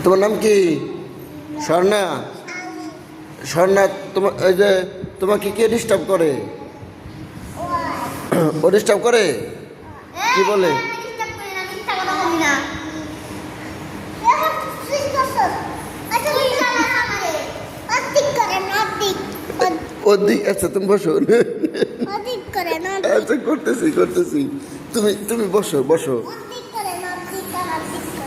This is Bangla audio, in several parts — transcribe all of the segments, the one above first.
তোমার নাম কি? স্বর্ণা। স্বর্ণা, তোমার এই যে তোমাকে কে ডিস্টার্ব করে? ও ডিস্টার্ব করে? কি বলে? ওদিক, আচ্ছা তুমি বসো। আচ্ছা করতেছি করতেছি, তুমি তুমি বসো বসো।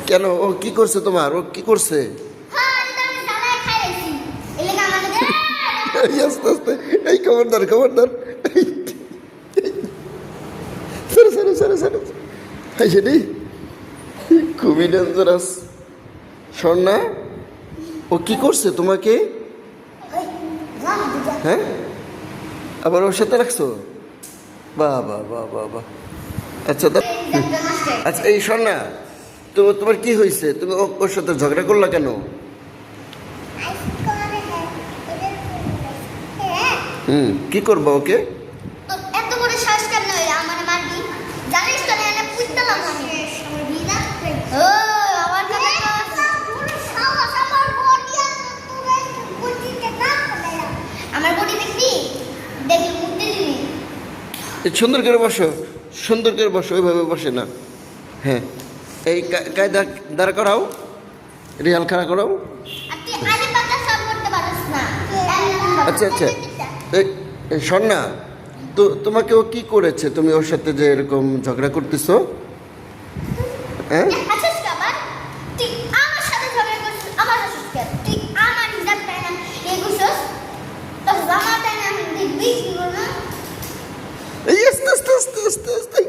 কেন, ও কি করছে তোমার? ও কি করছে? এই আস্তে আস্তে, এই খবরদার খবরদার, সরে সরে সরে সরে, এই সেটি খুবই ডেঞ্জারাস। স্বর্ণা, ও কি করছে তোমাকে? হ্যাঁ, আবার ওর সাথে রাখছো? বাহ বাহ বাহ বাহ বাহ। আচ্ছা আচ্ছা, এই স্বর্ণা, তো তোমার কি হয়েছে? তুমি ওর সাথে ঝগড়া করলা কেন? কি করবো ওকে? এত বড় শ্বাস কেন আমার মারবি? জানিস তো এনে পুইতালাম আমি। ও আমার কথা পুরো সাহস আমার বডি আছে, তুই বুঝিতে না পারে। আমার বডি দেখবি? দেখি মুতে দিবি। সুন্দর করে বসো, সুন্দর করে বসো, ওইভাবে বসে না। হ্যাঁ, এই কায়দা দাঁড়া করাও, রিয়াল খাড়া করাও। আর তুই আরে পাতা সব করতে পারিস না। আচ্ছা আচ্ছা, এই স্বর্ণা, তো তোমাকে ও কি করেছে? তুমি ওর সাথে যে এরকম ঝগড়া করতেছো? হ্যাঁ, আছিস কাবার তুই আমার সাথে ঝগড়া করছিস, আমার হাসিস কেন? তুই আমার হিসাব তাই না এগুছস তো জামা তাই না দেখবি কি বলনা? এই আস্তে আস্তে আস্তে আস্তে আস্তে,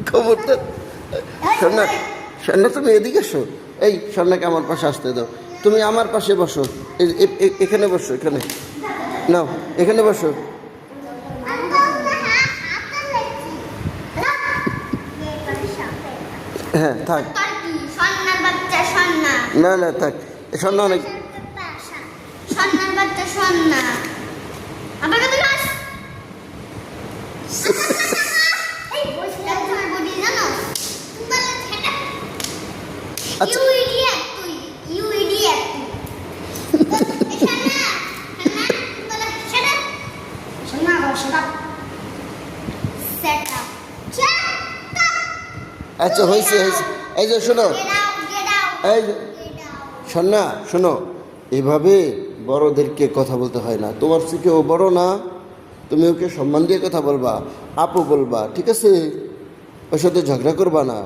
খবরদার। স্বর্ণা, স্বর্ণা তুমি এদিকে এসো। এই স্বর্ণাকে আমার পাশে আসতে দাও। তুমি আমার পাশে বসো, এখানে বসো, এখানে নাও, এখানে বসো। হ্যাঁ থাক, সন্ন্যার বাচ্চা সন্না, না না থাক, স্বর্ণা অনেক। সন্ন্যার বাচ্চা সন্না আবার কত গাছ এই বসলে তোমার বডি জানো তুমি ছেটা। আচ্ছা। ইউ ইডিয়েট, তুই ইউ ইডিয়েট। সন্না সন্না বলে ছেটা, সন্না বল ছেটা সেটা ছেটা। আচ্ছা হয়েছে হয়েছে, এই যে শোনো, এই যে স্বর্ণা শোনো, এভাবে বড়দেরকে কথা বলতে হয় না। তোমার থেকে ও বড় না, তুমি ওকে সম্মান দিয়ে কথা বলবা, আপু বলবা, ঠিক আছে? ওর সাথে ঝগড়া করবা না।